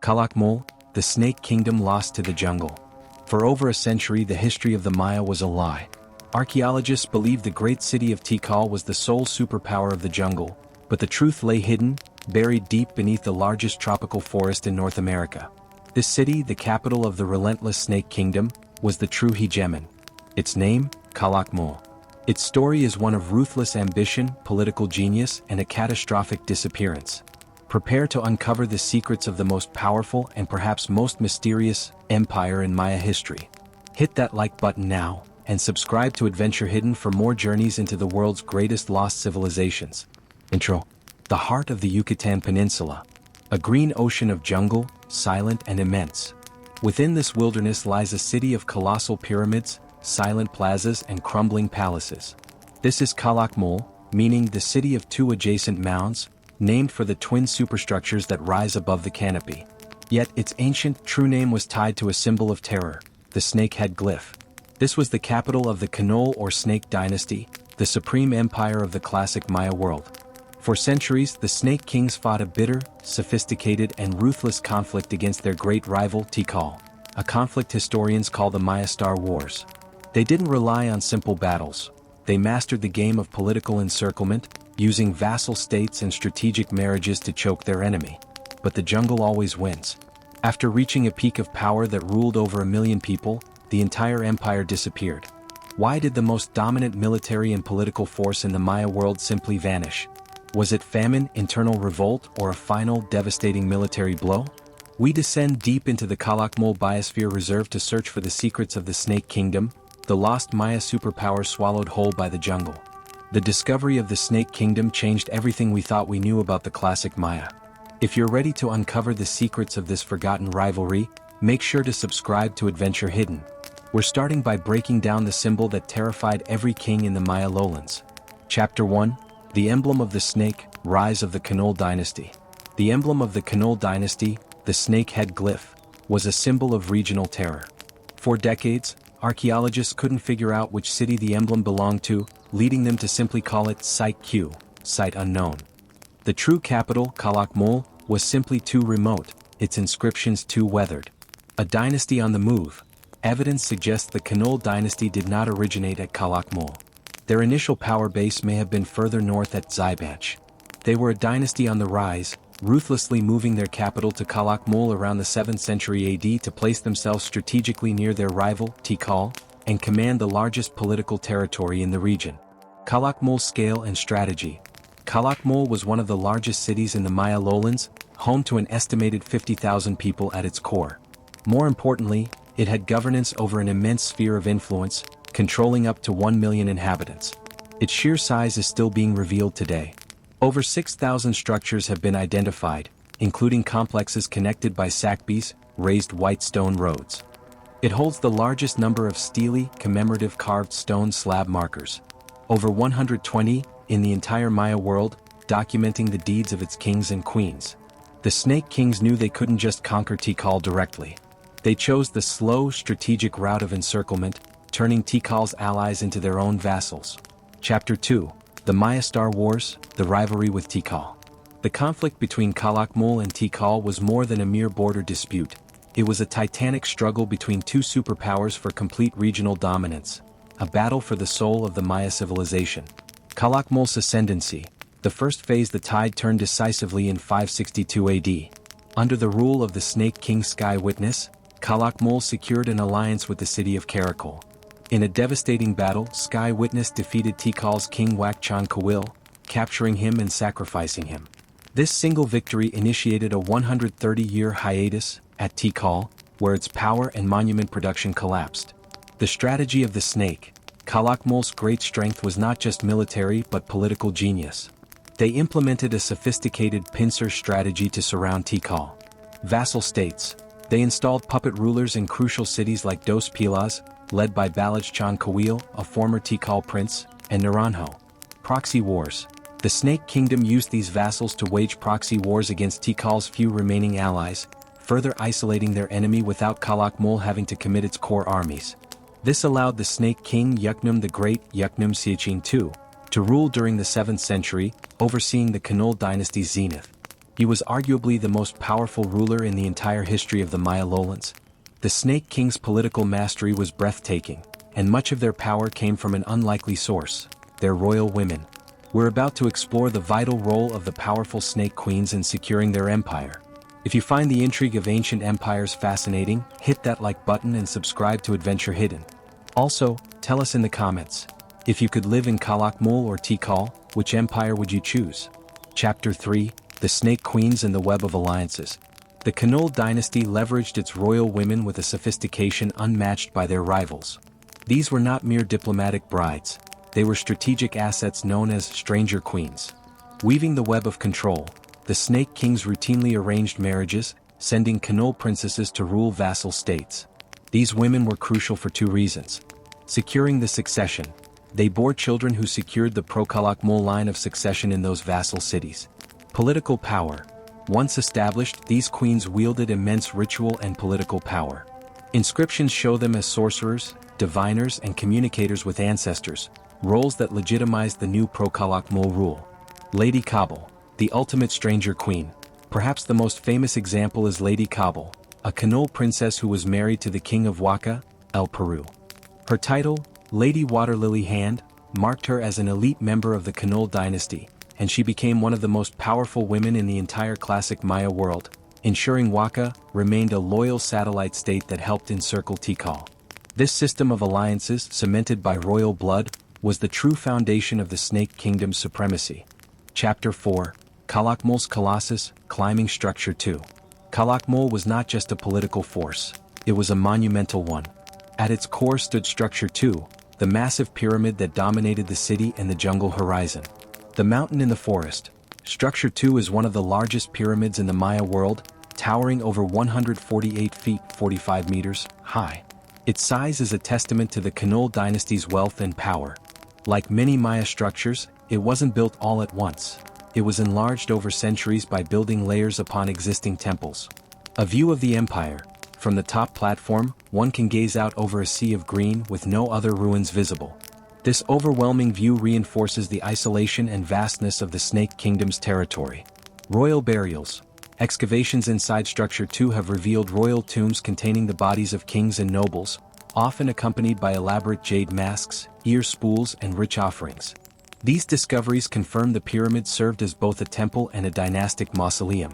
Calakmul, the Snake Kingdom lost to the jungle. For over a century the history of the Maya was a lie. Archaeologists believed the great city of Tikal was the sole superpower of the jungle, but the truth lay hidden, buried deep beneath the largest tropical forest in North America. This city, the capital of the relentless Snake Kingdom, was the true hegemon. Its name, Calakmul. Its story is one of ruthless ambition, political genius, and a catastrophic disappearance. Prepare to uncover the secrets of the most powerful and perhaps most mysterious empire in Maya history. Hit that like button now, and subscribe to Adventure Hidden for more journeys into the world's greatest lost civilizations. Intro. The heart of the Yucatan Peninsula. A green ocean of jungle, silent and immense. Within this wilderness lies a city of colossal pyramids, silent plazas and crumbling palaces. This is Calakmul, meaning the city of two adjacent mounds, named for the twin superstructures that rise above the canopy. Yet its ancient, true name was tied to a symbol of terror, the snakehead glyph. This was the capital of the Calakmul or Snake Dynasty, the supreme empire of the classic Maya world. For centuries, the Snake Kings fought a bitter, sophisticated and ruthless conflict against their great rival Tikal, a conflict historians call the Maya Star Wars. They didn't rely on simple battles. They mastered the game of political encirclement, using vassal states and strategic marriages to choke their enemy. But the jungle always wins. After reaching a peak of power that ruled over 1 million people, the entire empire disappeared. Why did the most dominant military and political force in the Maya world simply vanish? Was it famine, internal revolt, or a final, devastating military blow? We descend deep into the Calakmul Biosphere Reserve to search for the secrets of the Snake Kingdom, the lost Maya superpower swallowed whole by the jungle. The discovery of the Snake Kingdom changed everything we thought we knew about the classic Maya. If you're ready to uncover the secrets of this forgotten rivalry, make sure to subscribe to Adventure Hidden. We're starting by breaking down the symbol that terrified every king in the Maya lowlands. Chapter 1. The Emblem of the Snake, Rise of the Calakmul Dynasty. The emblem of the Calakmul Dynasty, the snake head glyph, was a symbol of regional terror. For decades, archaeologists couldn't figure out which city the emblem belonged to, leading them to simply call it Site Q, Site Unknown. The true capital, Calakmul, was simply too remote, its inscriptions too weathered. A dynasty on the move. Evidence suggests the Calakmul dynasty did not originate at Calakmul. Their initial power base may have been further north at Zybanch. They were a dynasty on the rise, ruthlessly moving their capital to Calakmul around the 7th century AD to place themselves strategically near their rival, Tikal, and command the largest political territory in the region. Calakmul's scale and strategy. Calakmul was one of the largest cities in the Maya lowlands, home to an estimated 50,000 people at its core. More importantly, it had governance over an immense sphere of influence, controlling up to 1 million inhabitants. Its sheer size is still being revealed today. Over 6,000 structures have been identified, including complexes connected by sakbis, raised white stone roads. It holds the largest number of steely, commemorative carved stone slab markers. Over 120, in the entire Maya world, documenting the deeds of its kings and queens. The Snake Kings knew they couldn't just conquer Tikal directly. They chose the slow, strategic route of encirclement, turning Tikal's allies into their own vassals. Chapter 2. The Maya Star Wars, the rivalry with Tikal. The conflict between Calakmul and Tikal was more than a mere border dispute. It was a titanic struggle between two superpowers for complete regional dominance. A battle for the soul of the Maya civilization. Calakmul's ascendancy. The first phase the tide turned decisively in 562 AD. Under the rule of the Snake King Sky Witness, Calakmul secured an alliance with the city of Karakul. In a devastating battle, Sky Witness defeated Tikal's king Wakchan Kawil, capturing him and sacrificing him. This single victory initiated a 130-year hiatus at Tikal, where its power and monument production collapsed. The strategy of the snake, Calakmul's great strength was not just military but political genius. They implemented a sophisticated pincer strategy to surround Tikal. Vassal states. They installed puppet rulers in crucial cities like Dos Pilas, led by Balajchan Kawil, a former Tikal prince, and Naranjo. Proxy wars. The Snake Kingdom used these vassals to wage proxy wars against Tikal's few remaining allies, further isolating their enemy without Calakmul having to commit its core armies. This allowed the Snake King Yuknum the Great, Yuknum Siachin II, to rule during the 7th century, overseeing the Calakmul dynasty's zenith. He was arguably the most powerful ruler in the entire history of the Maya lowlands. The Snake King's political mastery was breathtaking, and much of their power came from an unlikely source: their royal women. We're about to explore the vital role of the powerful Snake Queens in securing their empire. If you find the intrigue of ancient empires fascinating, hit that like button and subscribe to Adventure Hidden. Also, tell us in the comments, if you could live in Calakmul or Tikal, which empire would you choose? Chapter 3: The Snake Queens and the Web of Alliances. The Calakmul dynasty leveraged its royal women with a sophistication unmatched by their rivals. These were not mere diplomatic brides, they were strategic assets known as stranger queens. Weaving the web of control, the Snake Kings routinely arranged marriages, sending Calakmul princesses to rule vassal states. These women were crucial for two reasons. Securing the succession. They bore children who secured the pro-Calakmul line of succession in those vassal cities. Political power. Once established, these queens wielded immense ritual and political power. Inscriptions show them as sorcerers, diviners and communicators with ancestors, roles that legitimized the new pro-Calakmul rule. Lady Kabul, the ultimate stranger queen. Perhaps the most famous example is Lady Kabul, a Calakmul princess who was married to the king of Waka, El Peru. Her title, Lady Waterlily Hand, marked her as an elite member of the Calakmul dynasty, and she became one of the most powerful women in the entire classic Maya world, ensuring Waka remained a loyal satellite state that helped encircle Tikal. This system of alliances, cemented by royal blood, was the true foundation of the Snake Kingdom's supremacy. Chapter 4: Calakmul's Colossus, Climbing Structure 2. Calakmul was not just a political force, it was a monumental one. At its core stood Structure 2, the massive pyramid that dominated the city and the jungle horizon. The mountain in the forest. Structure 2 is one of the largest pyramids in the Maya world, towering over 148 feet 45 meters high. Its size is a testament to the Calakmul dynasty's wealth and power. Like many Maya structures, it wasn't built all at once. It was enlarged over centuries by building layers upon existing temples. A view of the empire. From the top platform, one can gaze out over a sea of green with no other ruins visible. This overwhelming view reinforces the isolation and vastness of the Snake Kingdom's territory. Royal burials. Excavations inside Structure 2 have revealed royal tombs containing the bodies of kings and nobles, often accompanied by elaborate jade masks, ear spools and rich offerings. These discoveries confirm the pyramid served as both a temple and a dynastic mausoleum.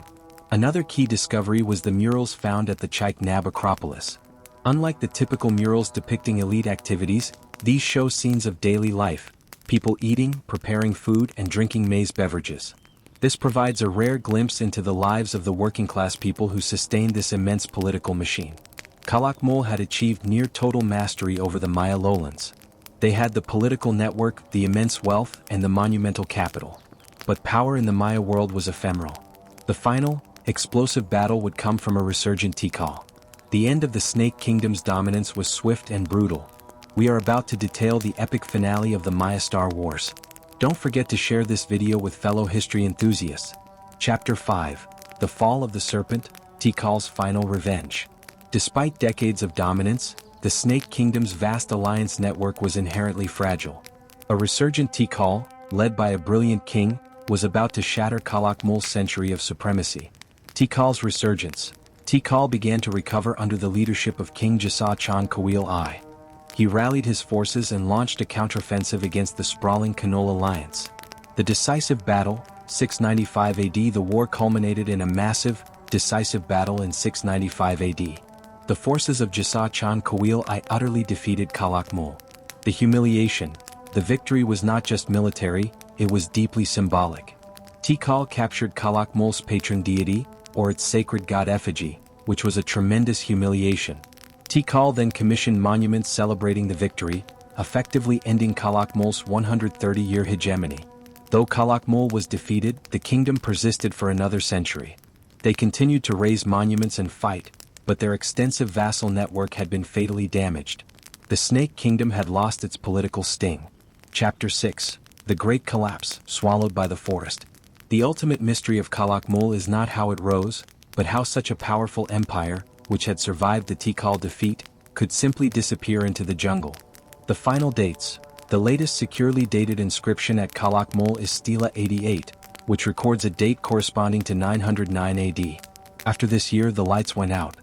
Another key discovery was the murals found at the Calakmul Acropolis. Unlike the typical murals depicting elite activities, these show scenes of daily life, people eating, preparing food and drinking maize beverages. This provides a rare glimpse into the lives of the working-class people who sustained this immense political machine. Calakmul had achieved near-total mastery over the Maya lowlands. They had the political network, the immense wealth, and the monumental capital. But power in the Maya world was ephemeral. The final, explosive battle would come from a resurgent Tikal. The end of the Snake Kingdom's dominance was swift and brutal. We are about to detail the epic finale of the Maya Star Wars. Don't forget to share this video with fellow history enthusiasts. Chapter 5: The Fall of the Serpent, Tikal's Final Revenge. Despite decades of dominance, the Snake Kingdom's vast alliance network was inherently fragile. A resurgent Tikal, led by a brilliant king, was about to shatter Calakmul's century of supremacy. Tikal's resurgence. Tikal began to recover under the leadership of King Jasa Chan Kawil I. He rallied his forces and launched a counteroffensive against the sprawling Calakmul alliance. The decisive battle, 695 AD. The war culminated in a massive, decisive battle in 695 AD. The forces of Jasa Chan Kawil I utterly defeated Calakmul. The humiliation. The victory was not just military, it was deeply symbolic. Tikal captured Calakmul's patron deity, or its sacred god effigy, which was a tremendous humiliation. Tikal then commissioned monuments celebrating the victory, effectively ending Calakmul's 130-year hegemony. Though Calakmul was defeated, the kingdom persisted for another century. They continued to raise monuments and fight, but their extensive vassal network had been fatally damaged. The Snake Kingdom had lost its political sting. Chapter 6: The Great Collapse, Swallowed by the Forest. The ultimate mystery of Calakmul is not how it rose, but how such a powerful empire, which had survived the Tikal defeat, could simply disappear into the jungle. The final dates. The latest securely dated inscription at Calakmul is Stela 88, which records a date corresponding to 909 AD. After this year, the lights went out.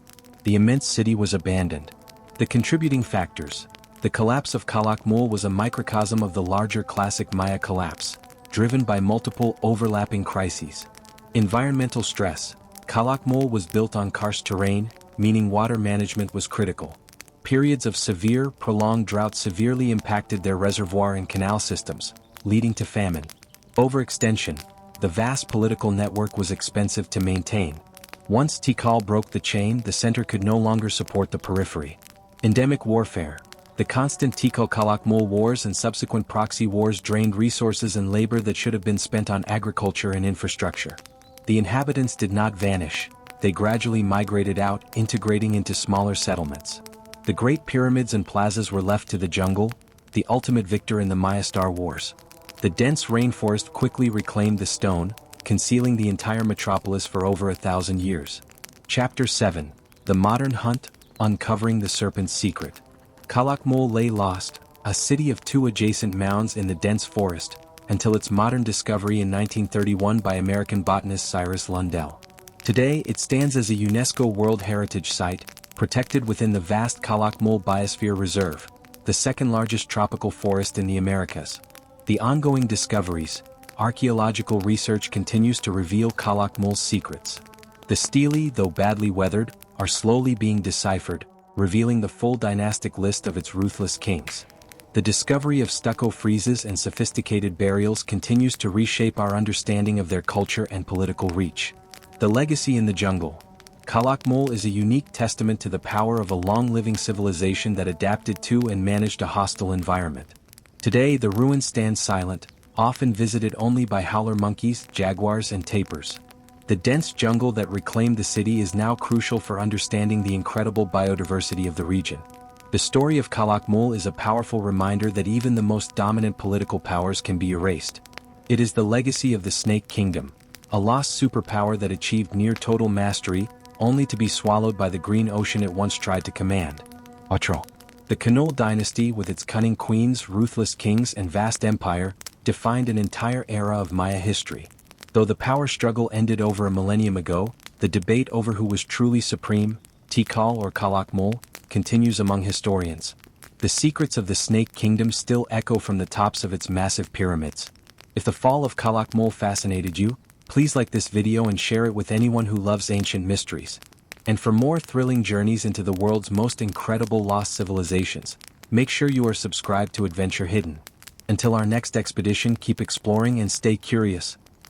The immense city was abandoned. The contributing factors. The collapse of Calakmul was a microcosm of the larger classic Maya collapse, driven by multiple overlapping crises. Environmental stress. Calakmul was built on karst terrain, meaning water management was critical. Periods of severe, prolonged drought severely impacted their reservoir and canal systems, leading to famine. Overextension. The vast political network was expensive to maintain. Once Tikal broke the chain, the center could no longer support the periphery. Endemic warfare. The constant Tikal-Calakmul wars and subsequent proxy wars drained resources and labor that should have been spent on agriculture and infrastructure. The inhabitants did not vanish, they gradually migrated out, integrating into smaller settlements. The Great Pyramids and plazas were left to the jungle, the ultimate victor in the Maya Star Wars. The dense rainforest quickly reclaimed the stone, concealing the entire metropolis for over 1,000 years. Chapter 7. The Modern Hunt, Uncovering the Serpent's Secret. Calakmul lay lost, a city of 2 adjacent mounds in the dense forest, until its modern discovery in 1931 by American botanist Cyrus Lundell. Today it stands as a UNESCO World Heritage Site, protected within the vast Calakmul Biosphere Reserve, the second largest tropical forest in the Americas. The ongoing discoveries. Archaeological research continues to reveal Calakmul's secrets. The stele, though badly weathered, are slowly being deciphered, revealing the full dynastic list of its ruthless kings. The discovery of stucco friezes and sophisticated burials continues to reshape our understanding of their culture and political reach. The legacy in the jungle. Calakmul is a unique testament to the power of a long-living civilization that adapted to and managed a hostile environment. Today the ruins stand silent, often visited only by howler monkeys, jaguars and tapirs. The dense jungle that reclaimed the city is now crucial for understanding the incredible biodiversity of the region. The story of Calakmul is a powerful reminder that even the most dominant political powers can be erased. It is the legacy of the Snake Kingdom, a lost superpower that achieved near-total mastery, only to be swallowed by the green ocean it once tried to command. The Snake Dynasty, with its cunning queens, ruthless kings and vast empire, defined an entire era of Maya history. Though the power struggle ended over a millennium ago, the debate over who was truly supreme, Tikal or Calakmul, continues among historians. The secrets of the Snake Kingdom still echo from the tops of its massive pyramids. If the fall of Calakmul fascinated you, please like this video and share it with anyone who loves ancient mysteries. And for more thrilling journeys into the world's most incredible lost civilizations, make sure you are subscribed to Adventure Hidden. Until our next expedition, keep exploring and stay curious.